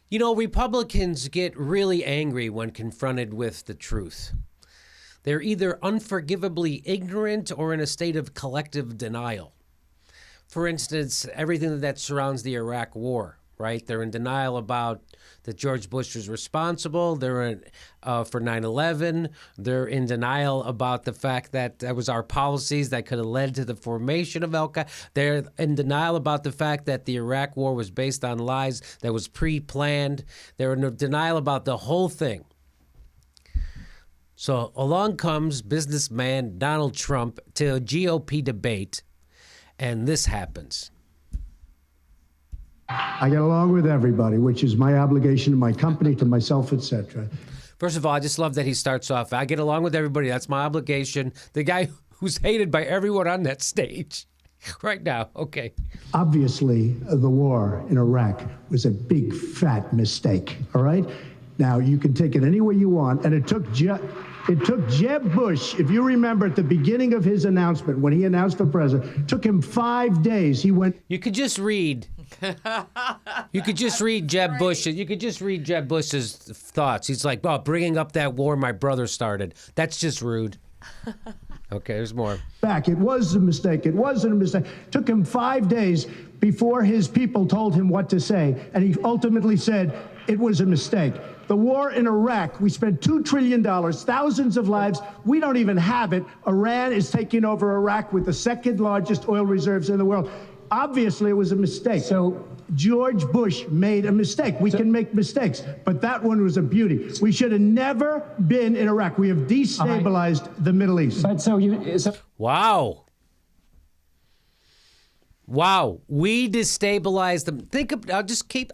You know, Republicans get really angry when confronted with the truth. They're either unforgivably ignorant or in a state of collective denial. For instance, everything that surrounds the Iraq War, right? They're in denial about that George Bush was responsible. They're in, for 9/11. They're in denial about the fact that that was our policies that could have led to the formation of Al-Qaeda. They're in denial about the fact that the Iraq War was based on lies, that was pre-planned. They're in denial about the whole thing. So along comes businessman Donald Trump to a GOP debate, and this happens. I get along with everybody, which is my obligation to my company, to myself, etc. First of all, I just love that he starts off, I get along with everybody. That's my obligation. The guy who's hated by everyone on that stage right now. Okay. Obviously, the war in Iraq was a big, fat mistake, all right? Now, you can take it any way you want, and it took Jeb Bush, if you remember at the beginning of his announcement, when he announced for president, it took him 5 days. He went... You could just read Jeb Bush. You could just read Jeb Bush's thoughts. He's like, "Oh, bringing up that war my brother started. That's just rude." Okay, there's more. It was a mistake. It wasn't a mistake. It took him 5 days before his people told him what to say, and he ultimately said it was a mistake. The war in Iraq, we spent $2 trillion, thousands of lives. We don't even have it. Iran is taking over Iraq with the second largest oil reserves in the world. Obviously, it was a mistake. So George Bush made a mistake. We can make mistakes, but that one was a beauty. We should have never been in Iraq. We have destabilized the Middle East. But Wow. We destabilized them. Think of, I'll just keep,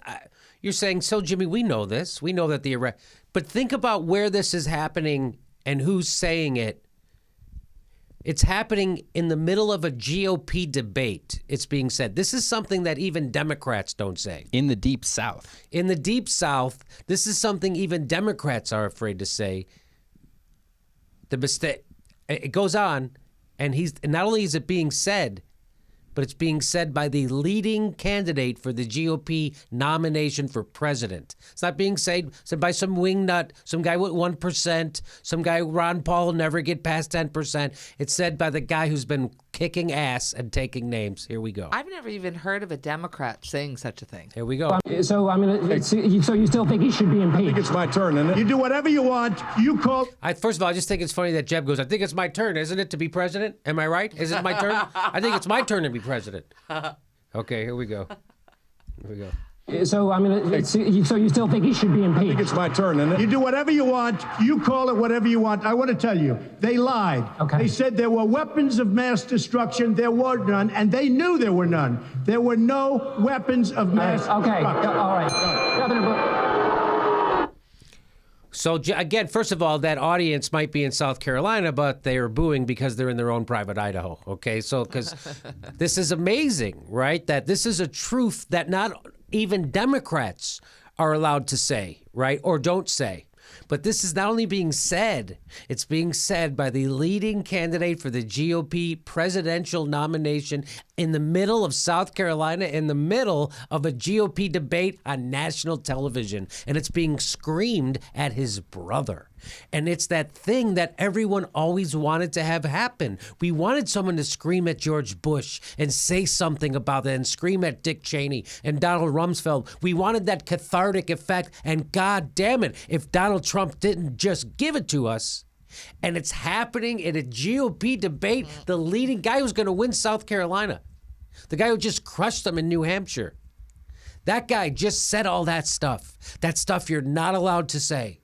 you're saying, so Jimmy, we know this. We know that the Iraq, but think about where this is happening and who's saying it. It's happening in the middle of a GOP debate. It's being said. This is something that even Democrats don't say. In the Deep South. In the Deep South, this is something even Democrats are afraid to say. The mistake, it goes on, and not only is it being said, but it's being said by the leading candidate for the GOP nomination for president. It's not being said by some wingnut, some guy with 1%, some guy, Ron Paul, will never get past 10%. It's said by the guy who's been kicking ass and taking names. Here we go. I've never even heard of a Democrat saying such a thing. Here we go. So you still think he should be impeached? I think it's my turn, isn't it? You do whatever you want. You call... First of all, I just think it's funny that Jeb goes, I think it's my turn, isn't it, to be president? Am I right? Is it my turn? I think it's my turn to be president. Okay, here we go. So you still think he should be impeached? I think it's my turn, isn't it? You do whatever you want. You call it whatever you want. I want to tell you, they lied. Okay. They said there were weapons of mass destruction. There were none, and they knew there were none. There were no weapons of mass destruction. All right. Governor. So, again, first of all, that audience might be in South Carolina, but they are booing because they're in their own private Idaho, okay? So, because this is amazing, right? That this is a truth that not even Democrats are allowed to say, right? Or don't say. But this is not only being said, it's being said by the leading candidate for the GOP presidential nomination in the middle of South Carolina, in the middle of a GOP debate on national television. And it's being screamed at his brother. And it's that thing that everyone always wanted to have happen. We wanted someone to scream at George Bush and say something about it and scream at Dick Cheney and Donald Rumsfeld. We wanted that cathartic effect. And God damn it, if Donald Trump didn't just give it to us. And it's happening in a GOP debate. The leading guy who's going to win South Carolina, the guy who just crushed them in New Hampshire, that guy just said all that stuff you're not allowed to say.